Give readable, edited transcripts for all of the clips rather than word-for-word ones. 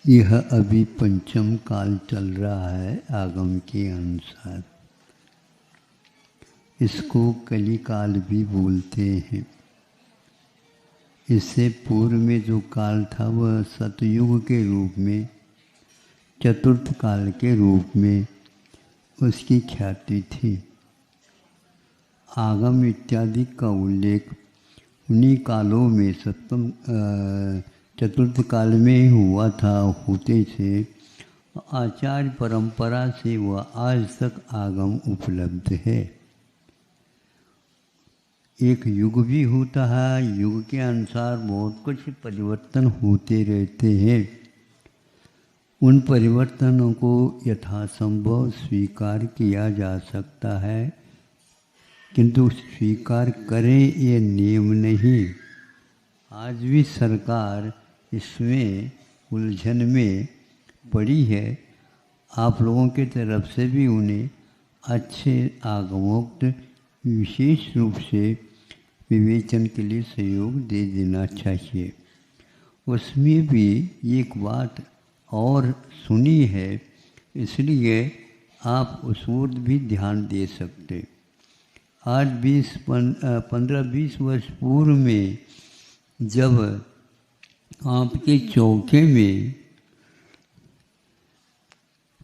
यह अभी पंचम काल चल रहा है आगम के अनुसार। इसको कली काल भी बोलते हैं। इससे पूर्व में जो काल था वह सतयुग के रूप में, चतुर्थ काल के रूप में उसकी ख्याति थी। आगम इत्यादि का उल्लेख उन्हीं कालों में सप्तम चतुर्थ काल में हुआ था, होते थे। आचार्य परंपरा से वह आज तक आगम उपलब्ध है। एक युग भी होता है, युग के अनुसार बहुत कुछ परिवर्तन होते रहते हैं। उन परिवर्तनों को यथासंभव स्वीकार किया जा सकता है, किंतु स्वीकार करें ये नियम नहीं। आज भी सरकार इसमें उलझन में पड़ी है। आप लोगों की तरफ से भी उन्हें अच्छे आगमोक्त विशेष रूप से विवेचन के लिए सहयोग दे देना चाहिए। उसमें भी एक बात और सुनी है, इसलिए आप उस ओर भी ध्यान दे सकते। आज 15-20 वर्ष पूर्व में जब आपके चौके में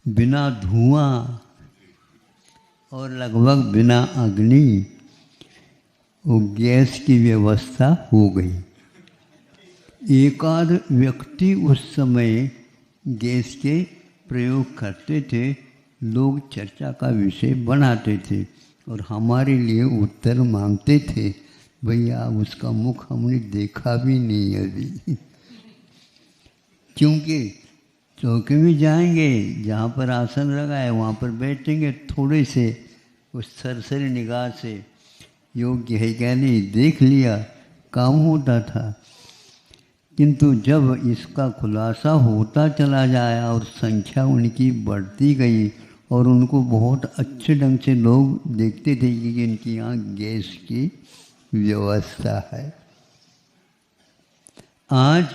बिना धुआं और लगभग बिना अग्नि वो गैस की व्यवस्था हो गई। एकाध व्यक्ति उस समय गैस के प्रयोग करते थे, लोग चर्चा का विषय बनाते थे और हमारे लिए उत्तर मांगते थे। भैया उसका मुख हमने देखा भी नहीं अभी। क्योंकि चौके में जाएंगे, जहाँ पर आसन लगा है वहाँ पर बैठेंगे, थोड़े से उस सरसरी निगाह से योग्य है क्या नहीं देख लिया, काम होता था। किंतु जब इसका खुलासा होता चला जाया और संख्या उनकी बढ़ती गई और उनको बहुत अच्छे ढंग से लोग देखते थे कि इनकी यहाँ गैस की व्यवस्था है। आज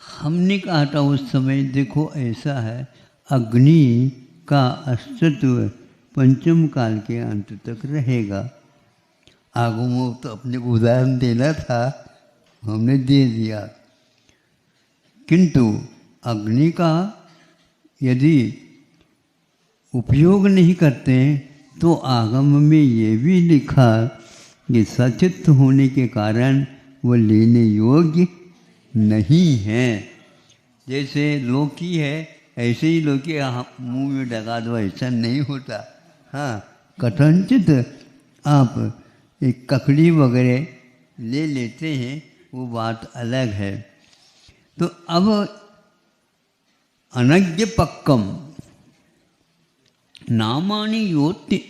हमने कहा था उस समय, देखो ऐसा है, अग्नि का अस्तित्व पंचम काल के अंत तक रहेगा। आगमों तो अपने को उदाहरण देना था, हमने दे दिया। किंतु अग्नि का यदि उपयोग नहीं करते तो आगम में ये भी लिखा कि सचित्त होने के कारण वह लेने योग्य नहीं है। जैसे लौकी है, ऐसे ही लौकी मुंह में डगा दो, ऐसा नहीं होता। हाँ, कथनचित आप एक ककड़ी वगैरह ले लेते हैं, वो बात अलग है। तो अब अनज्ञ पक्कम नामानि योति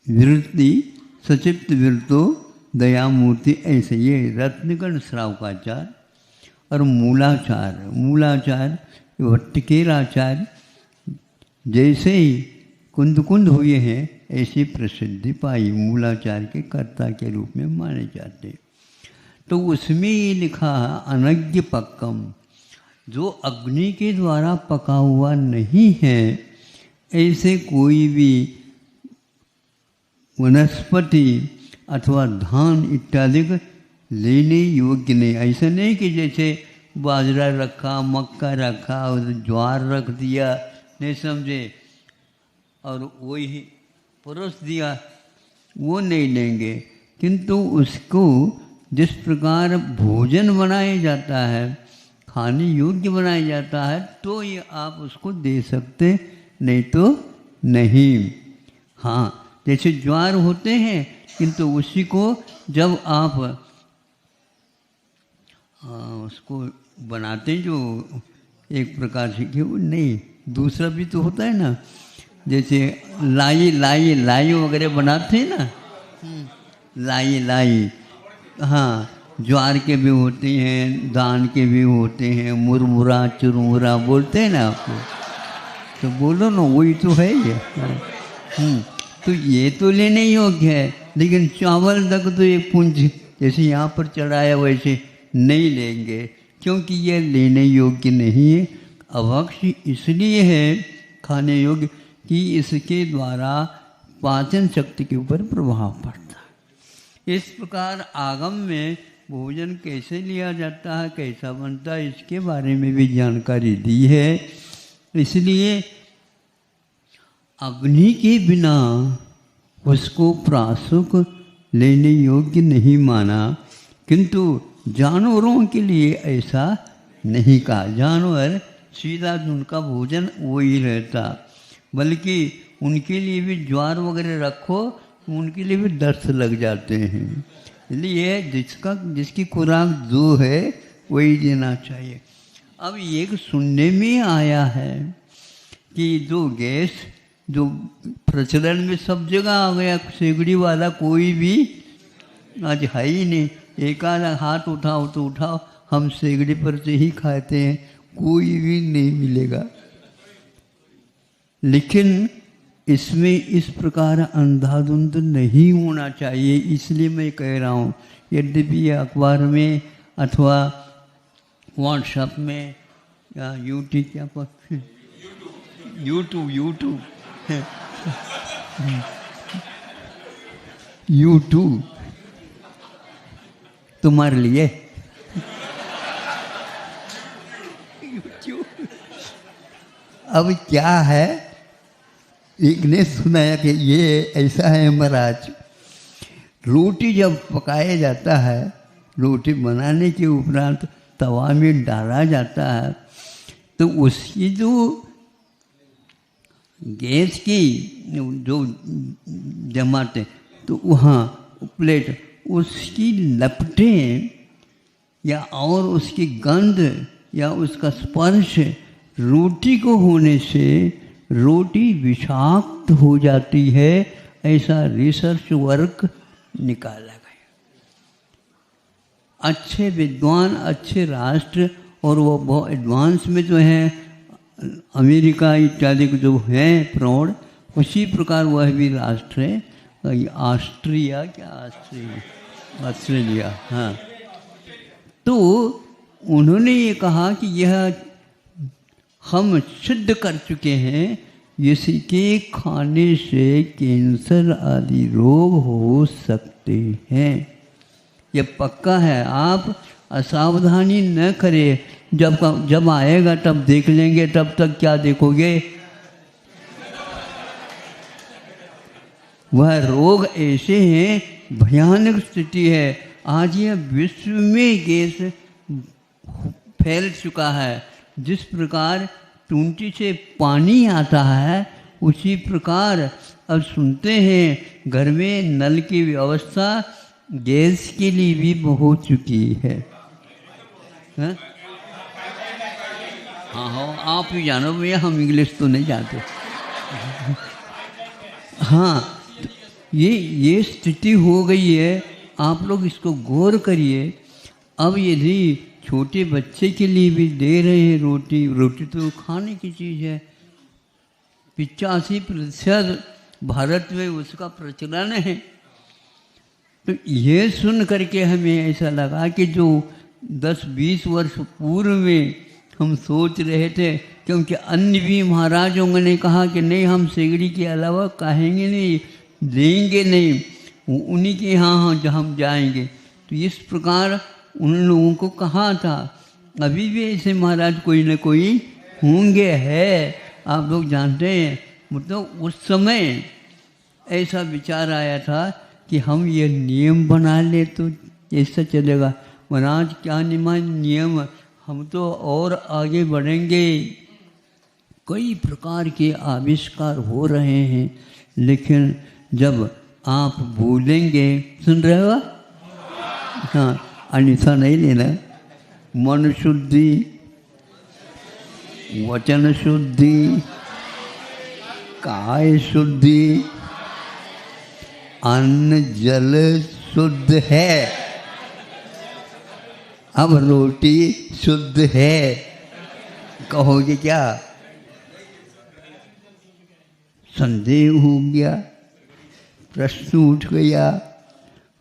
विरति सचित्त विरतो दयामूर्ति, ऐसे ये रत्नगण श्रावकाचार्य और मूलाचार्य भट्टिकेराचार्य जैसे ही कुंद कुंद हुए हैं, ऐसी प्रसिद्धि पाई, मूलाचार्य के कर्ता के रूप में माने जाते। तो उसमें ये लिखा अनज्ञ पक्कम, जो अग्नि के द्वारा पका हुआ नहीं है, ऐसे कोई भी वनस्पति अथवा धान इत्यादि लेने योग्य नहीं। ऐसा नहीं कि जैसे बाजरा रखा, मक्का रखा और ज्वार रख दिया, नहीं समझे, और वही परोस दिया, वो नहीं लेंगे। किंतु उसको जिस प्रकार भोजन बनाया जाता है, खाने योग्य बनाया जाता है, तो ये आप उसको दे सकते, नहीं तो नहीं। हाँ, जैसे ज्वार होते हैं, किंतु उसी को जब आप उसको बनाते जो एक प्रकार से, कि वो नहीं, दूसरा भी तो होता है ना, जैसे लाई वगैरह बनाते हैं ना, लाई, हाँ, ज्वार के भी होते हैं, दान के भी होते हैं, मुरमुरा चुरमुरा बोलते हैं ना आपको, तो बोलो ना, वही तो है ये। तो ये तो लेने योग्य है, लेकिन चावल तक तो एक पुंज जैसे यहाँ पर चढ़ाया वैसे नहीं लेंगे। क्योंकि यह लेने योग्य नहीं है। अभक्ष्य इसलिए है खाने योग्य कि इसके द्वारा पाचन शक्ति के ऊपर प्रभाव पड़ता है। इस प्रकार आगम में भोजन कैसे लिया जाता है, कैसा बनता है, इसके बारे में भी जानकारी दी है। इसलिए अग्नि के बिना उसको प्रासुक लेने योग्य नहीं माना, किंतु जानवरों के लिए ऐसा नहीं कहा। जानवर सीधा उनका भोजन वही रहता, बल्कि उनके लिए भी ज्वार वगैरह रखो तो उनके लिए भी दस्त लग जाते हैं। इसलिए जिसकी खुराक जो है वही देना चाहिए। अब एक सुनने में आया है कि जो गैस जो प्रचलन में सब जगह आ गया, सेगड़ी वाला कोई भी आज है ही नहीं। एक आधा हाथ उठाओ तो उठाओ, हम सेगड़ी पर से ही खाते हैं, कोई भी नहीं मिलेगा। लेकिन इसमें इस प्रकार अंधाधुंध नहीं होना चाहिए, इसलिए मैं कह रहा हूँ। यद्यपि अखबार में अथवा व्हाट्सएप में या यूट्यूब तुम्हारे लिए अब क्या है, एक ने सुनाया कि ये ऐसा है महाराज, रोटी जब पकाया जाता है, रोटी बनाने के उपरांत तवा में डाला जाता है, तो उसकी जो गैस की जो जमाते तो वहाँ प्लेट उसकी लपटें या और उसकी गंध या उसका स्पर्श रोटी को होने से रोटी विषाक्त हो जाती है, ऐसा रिसर्च वर्क निकाला गया। अच्छे विद्वान, अच्छे राष्ट्र, और वो बहुत एडवांस में जो है अमेरिका इत्यादि जो हैं प्रौढ़, उसी प्रकार वह भी राष्ट्र है ऑस्ट्रेलिया, हाँ। तो उन्होंने ये कहा कि यह हम सिद्ध कर चुके हैं, इसके खाने से कैंसर आदि रोग हो सकते हैं। यह पक्का है, आप असावधानी न करें। जब आएगा तब देख लेंगे, तब तक क्या देखोगे? वह रोग ऐसे हैं, भयानक स्थिति है। आज यह विश्व में गैस फैल चुका है। जिस प्रकार टूंटी से पानी आता है, उसी प्रकार अब सुनते हैं घर में नल की व्यवस्था गैस के लिए भी हो चुकी है। हाँ हाँ, आप ही जानो भैया, हम इंग्लिश तो नहीं जानते। हाँ, ये स्थिति हो गई है। आप लोग इसको गौर करिए। अब यदि छोटे बच्चे के लिए भी दे रहे हैं रोटी तो खाने की चीज़ है। 85% भारत में उसका प्रचलन है। तो ये सुन करके हमें ऐसा लगा कि जो 10-20 वर्ष पूर्व में हम सोच रहे थे, क्योंकि अन्य भी महाराजों ने कहा कि नहीं, हम सेगड़ी के अलावा कहेंगे नहीं, देंगे नहीं, उन्हीं के यहाँ हम जाएंगे। तो इस प्रकार उन लोगों को कहा था। अभी भी ऐसे महाराज कोई न कोई होंगे, है, आप लोग जानते हैं। मतलब उस समय ऐसा विचार आया था कि हम ये नियम बना ले तो ऐसा चलेगा। महाराज क्या नियम, हम तो और आगे बढ़ेंगे। कई प्रकार के आविष्कार हो रहे हैं, लेकिन जब आप बोलेंगे, सुन रहे हो? हाँ, अन्यथा नहीं लेना। मन शुद्धि, वचन शुद्धि, काय शुद्धि, अन्न जल शुद्ध है। अब रोटी शुद्ध है, कहोगे क्या? संदेह हो गया, प्रश्न उठ गया,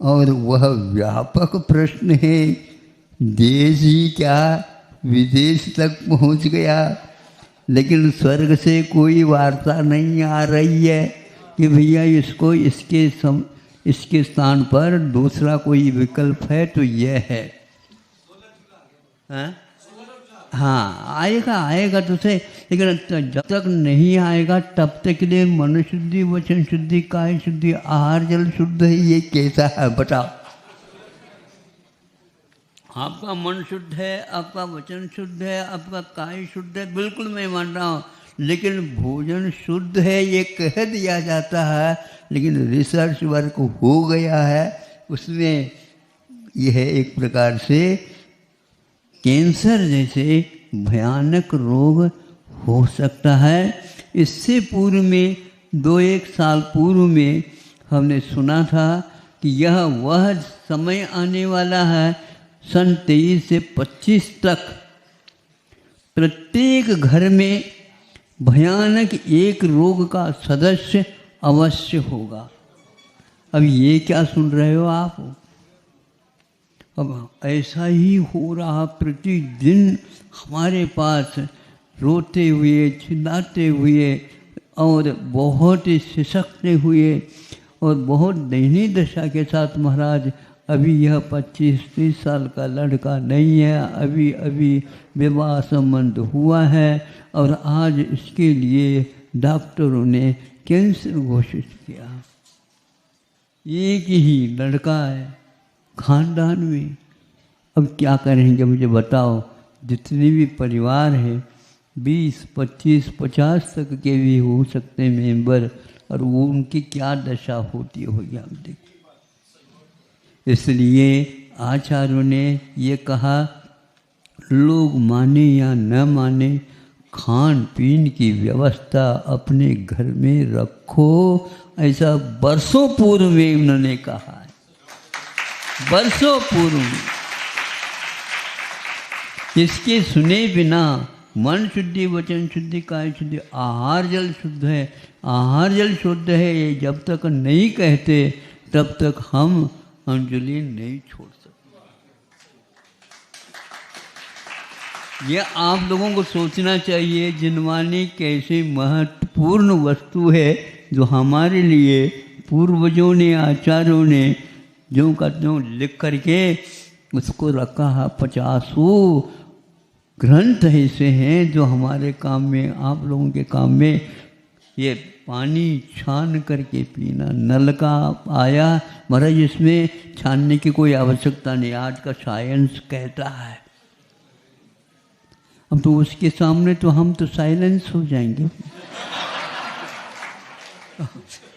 और वह व्यापक प्रश्न है देश ही क्या विदेश तक पहुंच गया, लेकिन स्वर्ग से कोई वार्ता नहीं आ रही है कि भैया इसको इसके स्थान पर दूसरा कोई विकल्प है तो यह है। हाँ आएगा तो से, लेकिन जब तक नहीं आएगा तब तक के लिए मन शुद्धि, वचन शुद्धि, काय शुद्धि, आहार जल शुद्ध है, ये कैसा है बताओ? आपका मन शुद्ध है, आपका वचन शुद्ध है, आपका काय शुद्ध है, बिल्कुल मैं मान रहा हूँ, लेकिन भोजन शुद्ध है ये कह दिया जाता है, लेकिन रिसर्च वर्क हो गया है उसमें यह एक प्रकार से कैंसर जैसे भयानक रोग हो सकता है। इससे पूर्व में 2-1 साल पूर्व में हमने सुना था कि यह वह समय आने वाला है सन 23 से 25 तक प्रत्येक घर में भयानक एक रोग का सदस्य अवश्य होगा। अब ये क्या सुन रहे हो आप? अब ऐसा ही हो रहा, प्रतिदिन हमारे पास रोते हुए, चिल्लाते हुए और बहुत ही सिसकते हुए और बहुत दयनीय दशा के साथ, महाराज अभी यह 25-30 साल का लड़का नहीं है, अभी अभी विवाह संबंध हुआ है और आज इसके लिए डॉक्टरों ने कैंसर घोषित किया। एक ही लड़का है खानदान में। अब क्या करेंगे मुझे बताओ? जितने भी परिवार हैं 20, 25, 50 तक के भी हो सकते हैं मेंबर, और वो उनकी क्या दशा होती होगी हम देखिए। इसलिए आचार्यों ने ये कहा, लोग माने या न माने, खान पीन की व्यवस्था अपने घर में रखो, ऐसा बरसों पूर्व में उन्होंने कहा है, बरसों पूर्व में। इसके सुने बिना मन शुद्धि, वचन शुद्धि, काय शुद्धि, आहार जल शुद्ध है, आहार जल शुद्ध है, ये जब तक नहीं कहते तब तक हम अंजलि नहीं छोड़ सकते। ये आप लोगों को सोचना चाहिए, जिनवानी कैसी महत्वपूर्ण वस्तु है जो हमारे लिए पूर्वजों ने, आचार्यों ने जो का त्यों लिख करके उसको रखा है। 50 ग्रंथ ऐसे हैं जो हमारे काम में, आप लोगों के काम में। ये पानी छान करके पीना, नल का आया महाराज, इसमें छानने की कोई आवश्यकता नहीं, आज का साइंस कहता है। अब तो उसके सामने तो हम तो साइलेंस हो जाएंगे।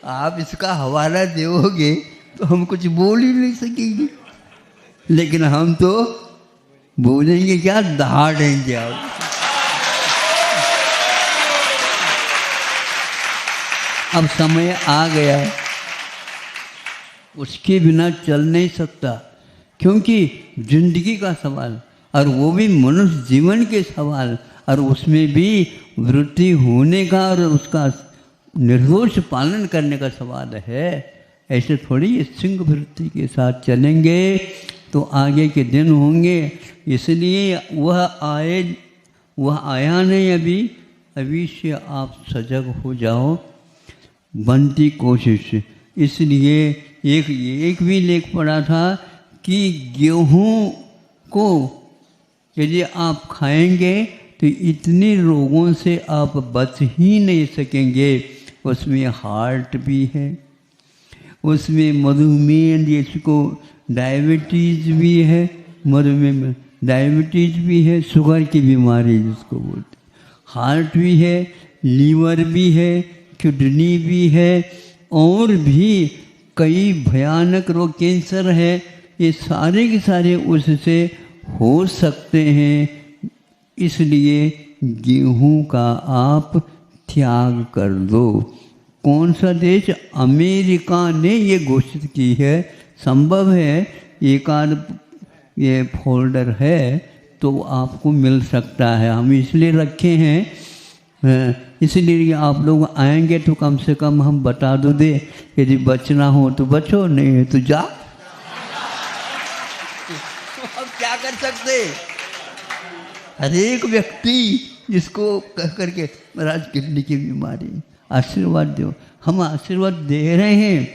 आप इसका हवाला दोगे तो हम कुछ बोल ही नहीं सकेंगे, लेकिन हम तो बोलेंगे क्या, दहाड़ेंगे आप। अब समय आ गया, उसके बिना चल नहीं सकता, क्योंकि जिंदगी का सवाल, और वो भी मनुष्य जीवन के सवाल, और उसमें भी वृत्ति होने का और उसका निर्दोष पालन करने का सवाल है। ऐसे थोड़ी सिंह वृत्ति के साथ चलेंगे तो आगे के दिन होंगे। इसलिए वह आया नहीं अभी से आप सजग हो जाओ, बनती कोशिश। इसलिए एक भी लेख पढ़ा था कि गेहूं को यदि आप खाएंगे तो इतने रोगों से आप बच ही नहीं सकेंगे। उसमें हार्ट भी है, उसमें मधुमेह जिसको डायबिटीज़ भी है, मधुमेह में डायबिटीज़ भी है, शुगर की बीमारी जिसको बोलते, हार्ट भी है, लीवर भी है, किडनी भी है, और भी कई भयानक रोग, कैंसर है, ये सारे के सारे उससे हो सकते हैं। इसलिए गेहूं का आप त्याग कर दो। कौन सा देश? अमेरिका ने ये घोषित की है। संभव है एक आध ये फोल्डर है तो आपको मिल सकता है, हम इसलिए रखे हैं। इसलिए आप लोग आएंगे तो कम से कम हम बता दो दे, यदि बचना हो तो बचो, नहीं है तो जा। अब क्या कर सकते। हर एक व्यक्ति जिसको कह करके महाराज किडनी की बीमारी, आशीर्वाद दो, हम आशीर्वाद दे रहे हैं,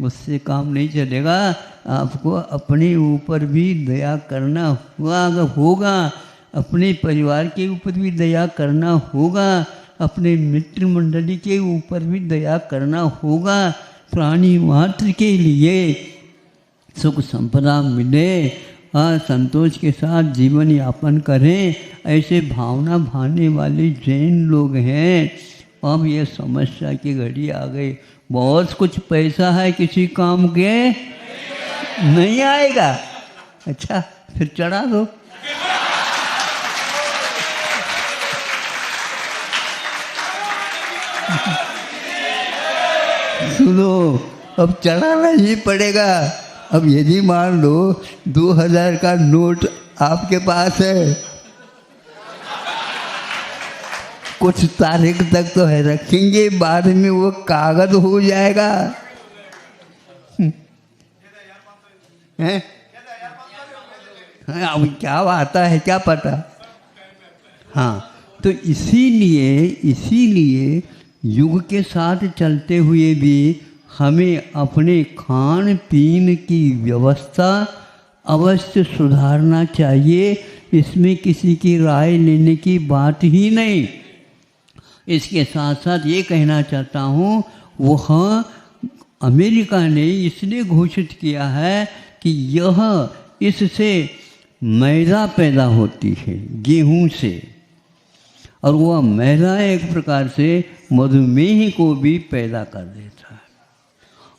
उससे काम नहीं चलेगा। आपको अपने ऊपर भी दया करना होगा, अपने परिवार के ऊपर भी दया करना होगा, अपने मित्र मंडली के ऊपर भी दया करना होगा। प्राणी मात्र के लिए सुख संपदा मिले, संतोष के साथ जीवन यापन करें, ऐसे भावना भाने वाले जैन लोग हैं। अब ये समस्या की घड़ी आ गई, बहुत कुछ पैसा है, किसी काम के नहीं आएगा। अच्छा फिर चढ़ा दो। सुनो, अब चढ़ाना ही पड़ेगा। अब यदि मान लो 2000 का नोट आपके पास है, कुछ तारीख तक तो है रखेंगे, बाद में वो कागज हो जाएगा। हैं? अब क्या आता है क्या पता। हाँ, तो इसीलिए युग के साथ चलते हुए भी हमें अपने खान पीन की व्यवस्था अवश्य सुधारना चाहिए। इसमें किसी की राय लेने की बात ही नहीं। इसके साथ साथ ये कहना चाहता हूँ, वह अमेरिका ने इसलिए घोषित किया है कि यह इससे मैदा पैदा होती है गेहूं से, और वह मैदा एक प्रकार से मधुमेह को भी पैदा कर देता है,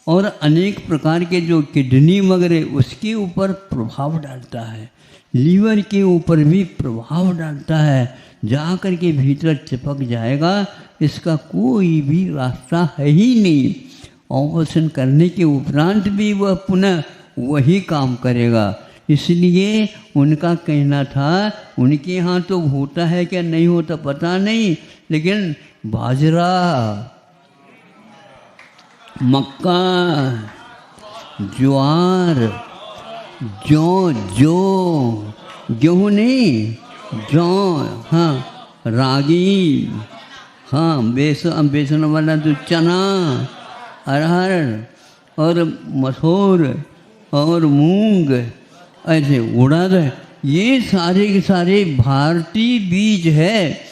और अनेक प्रकार के जो किडनी वगैरह उसके ऊपर प्रभाव डालता है, लीवर के ऊपर भी प्रभाव डालता है, जा कर के भीतर चिपक जाएगा। इसका कोई भी रास्ता है ही नहीं। ऑपरेशन करने के उपरांत भी वह पुनः वही काम करेगा। इसलिए उनका कहना था, उनके यहाँ तो होता है क्या नहीं होता पता नहीं, लेकिन बाजरा, मक्का, ज्वार, जौ गेहूँ नहीं, जौ, हाँ, रागी, हाँ, बेसन वाला तो चना, अरहर और मसूर और मूंग, ऐसे उड़द, ये सारे के सारे भारतीय बीज है।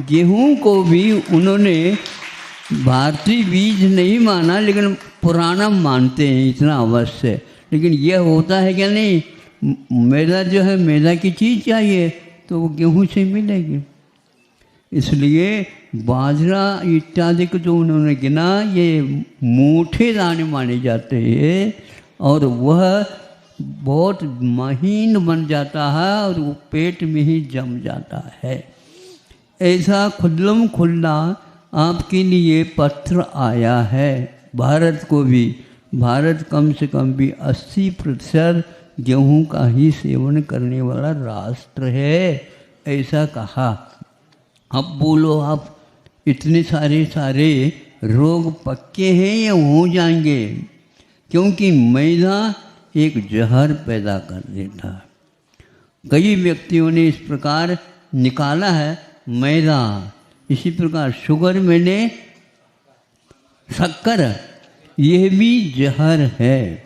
गेहूं को भी उन्होंने भारतीय बीज नहीं माना, लेकिन पुराना मानते हैं, इतना अवश्य। लेकिन यह होता है क्या नहीं, मैदा जो है, मैदा की चीज़ चाहिए तो वो गेहूं से मिलेगी। इसलिए बाजरा इत्यादि को जो उन्होंने गिना, ये मोटे दाने माने जाते हैं, और वह बहुत महीन बन जाता है और वो पेट में ही जम जाता है। ऐसा खुल्लम खुल्ला आपके लिए पत्र आया है। भारत को भी, भारत कम से कम भी 80% गेहूं का ही सेवन करने वाला राष्ट्र है, ऐसा कहा। अब बोलो, आप इतने सारे रोग पक्के हैं या हो जाएंगे? क्योंकि मैदा एक जहर पैदा कर देता है। कई व्यक्तियों ने इस प्रकार निकाला है मैदा, इसी प्रकार शुगर मैंने शक्कर, यह भी जहर है,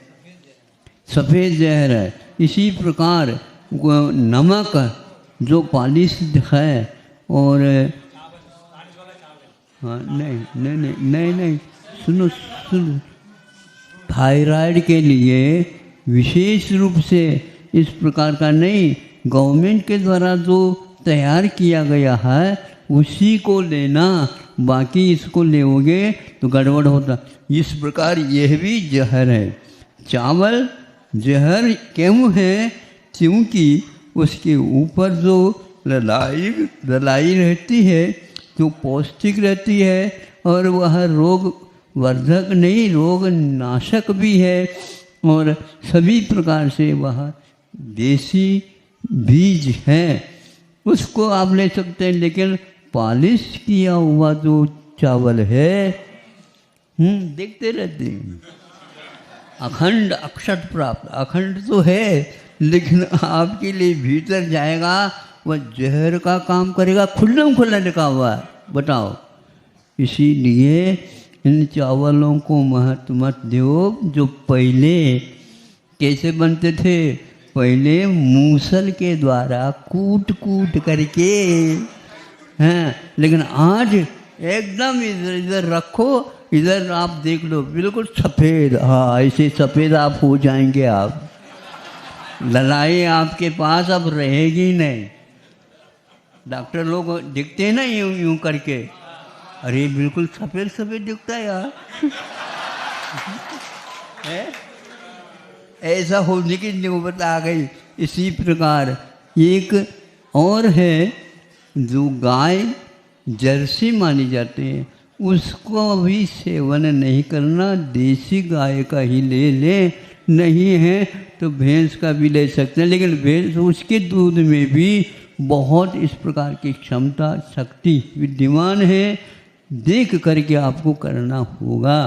सफ़ेद जहर है। इसी प्रकार नमक जो पॉलिश है, और हाँ, नहीं, सुनो, थायराइड के लिए विशेष रूप से इस प्रकार का नहीं, गवर्नमेंट के द्वारा जो तैयार किया गया है उसी को लेना, बाकी इसको लेओगे तो गड़बड़ होता। इस प्रकार यह भी जहर है। चावल जहर क्यों है? क्योंकि उसके ऊपर जो ललाई रहती है, जो पौष्टिक रहती है, और वह रोग वर्धक नहीं, रोग नाशक भी है, और सभी प्रकार से वह देसी बीज है, उसको आप ले सकते हैं। लेकिन पॉलिश किया हुआ जो चावल है, देखते रहते हैं, अखंड अक्षत प्राप्त, अखंड तो है लेकिन आपके लिए भीतर जाएगा वह जहर का काम करेगा, खुल्लम खुल्ला लिखा हुआ है। बताओ, इसीलिए इन चावलों को महत्व मत दो जो पहले कैसे बनते थे, पहले मूसल के द्वारा कूट कूट करके हैं, लेकिन आज एकदम इधर इधर रखो, इधर आप देख लो बिल्कुल सफ़ेद। हाँ, ऐसे सफ़ेद आप हो जाएंगे। आप ललाई आपके पास अब रहेगी नहीं। डॉक्टर लोग दिखते हैं ना यूं यूं करके, अरे बिल्कुल सफ़ेद सफ़ेद दिखता है यार। है? ऐसा होने की नौबत आ गई। इसी प्रकार एक और है जो गाय जर्सी मानी जाती है, उसको भी सेवन नहीं करना, देसी गाय का ही ले ले, नहीं है तो भैंस का भी ले सकते हैं। लेकिन भैंस उसके दूध में भी बहुत इस प्रकार की क्षमता शक्ति विद्यमान है। देख करके आपको करना होगा,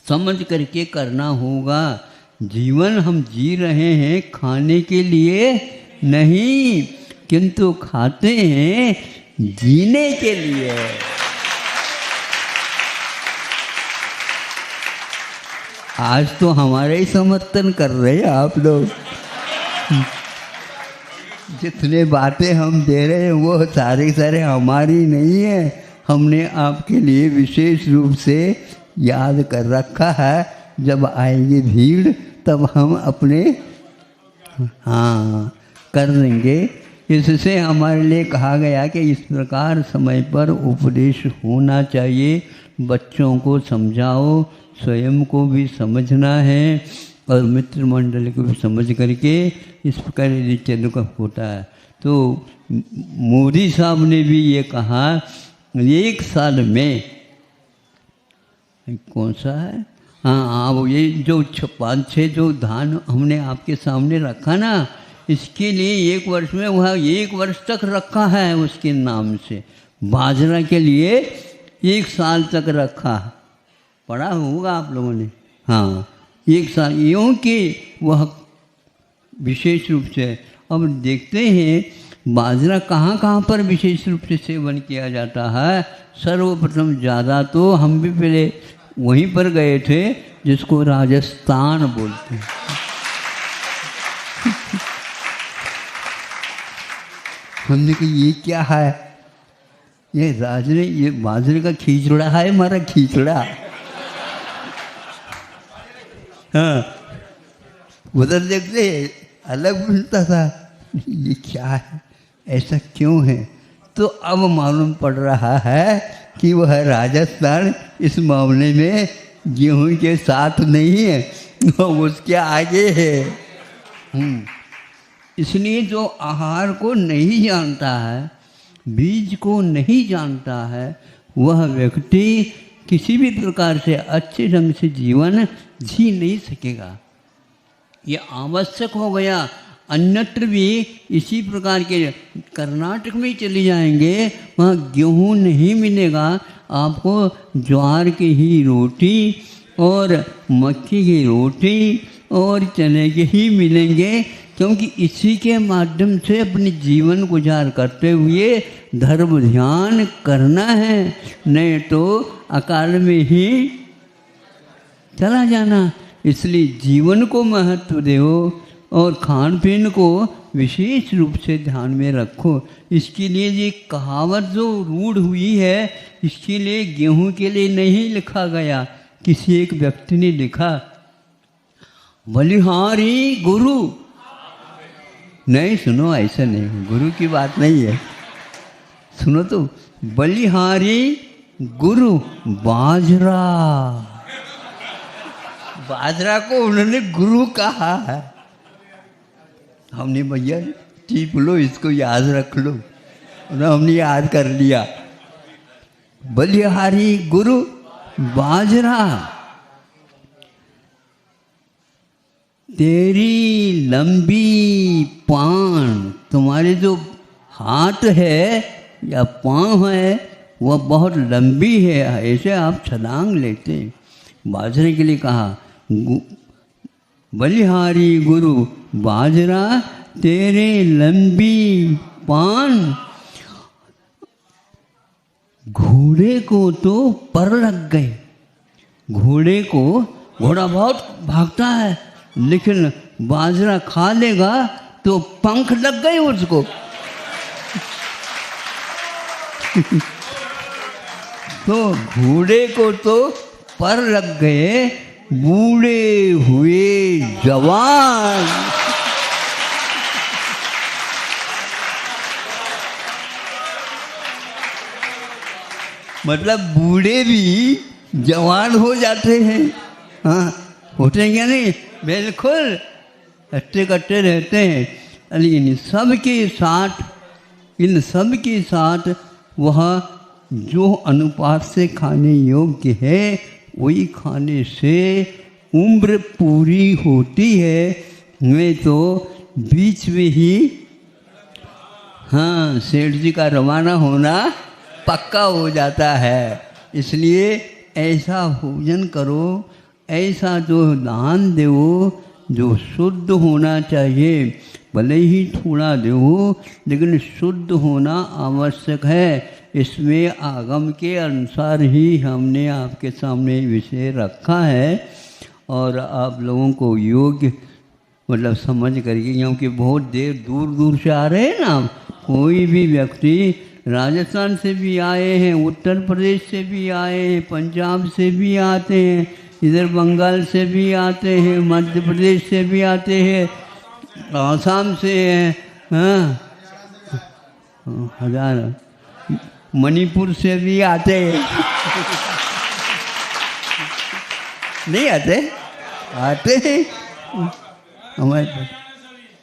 समझ करके करना होगा। जीवन हम जी रहे हैं खाने के लिए नहीं, किंतु खाते हैं जीने के लिए। आज तो हमारे ही समर्थन कर रहे हैं आप लोग। जितने बातें हम दे रहे हैं वो सारे सारे हमारी नहीं है, हमने आपके लिए विशेष रूप से याद कर रखा है। जब आएगी भीड़ तब हम अपने हाँ कर देंगे। इससे हमारे लिए कहा गया कि इस प्रकार समय पर उपदेश होना चाहिए। बच्चों को समझाओ, स्वयं को भी समझना है और मित्र मंडल को भी समझ करके इस प्रकार यदि चल का होता है। तो मोदी साहब ने भी ये कहा, 1 साल में कौन सा है, हाँ वो ये जो 5-6 जो धान हमने आपके सामने रखा ना, इसके लिए 1 वर्ष में वह 1 वर्ष तक रखा है उसके नाम से। बाजरा के लिए 1 साल तक रखा, पढ़ा होगा आप लोगों ने। हाँ, 1 साल, यूँ कि वह विशेष रूप से। अब देखते हैं बाजरा कहाँ कहाँ पर विशेष रूप से सेवन किया जाता है। सर्वप्रथम ज़्यादा तो हम भी पहले वहीं पर गए थे जिसको राजस्थान बोलते हैं। हमने कहा ये क्या है, ये बाजरे का खिचड़ा है, हमारा खिचड़ा। हाँ, उधर देखते अलग मिलता था, ये क्या है, ऐसा क्यों है। तो अब मालूम पड़ रहा है कि वह राजस्थान इस मामले में गेहूं के साथ नहीं है, उसके आगे है। इसलिए जो आहार को नहीं जानता है, बीज को नहीं जानता है, वह व्यक्ति किसी भी प्रकार से अच्छे ढंग से जीवन जी नहीं सकेगा। ये आवश्यक हो गया। अन्यत्र भी इसी प्रकार के, कर्नाटक में चले जाएंगे वहाँ गेहूँ नहीं मिलेगा आपको, ज्वार की ही रोटी और मक्की की रोटी और चने के ही मिलेंगे, क्योंकि इसी के माध्यम से अपने जीवन गुजार करते हुए धर्म ध्यान करना है, नहीं तो अकाल में ही चला जाना। इसलिए जीवन को महत्व दो और खान पीन को विशेष रूप से ध्यान में रखो। इसके लिए ये कहावत जो रूढ़ हुई है, इसके लिए गेहूं के लिए नहीं लिखा गया। किसी एक व्यक्ति ने लिखा, बलिहारी गुरु। नहीं, सुनो, ऐसा नहीं, गुरु की बात नहीं है। सुनो तो, बलिहारी गुरु बाजरा। बाजरा को उन्होंने गुरु कहा है। हमने भैया टीप लो, इसको याद रख लो, हमने याद कर लिया। बलिहारी गुरु बाजरा, तेरी लंबी पान, तुम्हारे जो हाथ है या पाँव है वह बहुत लंबी है, ऐसे आप छलांग लेते हैं। बाजरे के लिए कहा बलिहारी गुरु बाजरा तेरे लंबी पान। घोड़े को तो पर लग गए। घोड़े को, घोड़ा बहुत भागता है लेकिन बाजरा खा लेगा तो पंख लग गए उसको। तो घोड़े को तो पर लग गए, बूढ़े हुए जवान। मतलब बूढ़े भी जवान हो जाते हैं। हाँ, होते हैं क्या नहीं? बिल्कुल हट्टे कट्टे रहते हैं। लेकिन इन सब के साथ वह जो अनुपात से खाने योग्य है वही खाने से उम्र पूरी होती है। मैं तो बीच में ही हाँ सेठ जी का रवाना होना पक्का हो जाता है। इसलिए ऐसा भोजन करो, ऐसा जो दान दो जो शुद्ध होना चाहिए। भले ही थोड़ा दो लेकिन शुद्ध होना आवश्यक है। इसमें आगम के अनुसार ही हमने आपके सामने विषय रखा है और आप लोगों को योग्य मतलब समझ करके, क्योंकि बहुत देर दूर दूर से आ रहे हैं ना। कोई भी व्यक्ति राजस्थान से भी आए हैं, उत्तर प्रदेश से भी आए हैं, पंजाब से भी आते हैं, इधर बंगाल से भी आते हैं, मध्य प्रदेश से भी आते हैं, आसाम से हैं, हाँ हजार, मणिपुर से भी आते हैं। नहीं आते? आते हैं हमारे।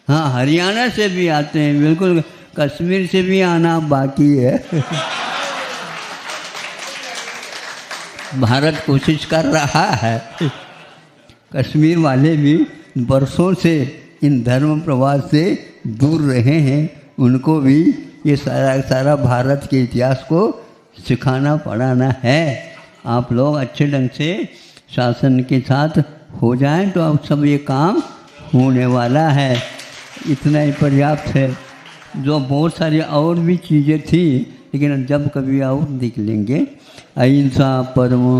हाँ, हरियाणा से भी आते हैं, बिल्कुल। कश्मीर से भी आना बाकी है। भारत कोशिश कर रहा है। कश्मीर वाले भी बरसों से इन धर्म प्रवास से दूर रहे हैं। उनको भी ये सारा भारत के इतिहास को सिखाना पढ़ाना है। आप लोग अच्छे ढंग से शासन के साथ हो जाएं तो अब सब ये काम होने वाला है। इतना ही पर्याप्त है। जो बहुत सारी और भी चीज़ें थी लेकिन जब कभी और देख लेंगे। अहिंसा परमो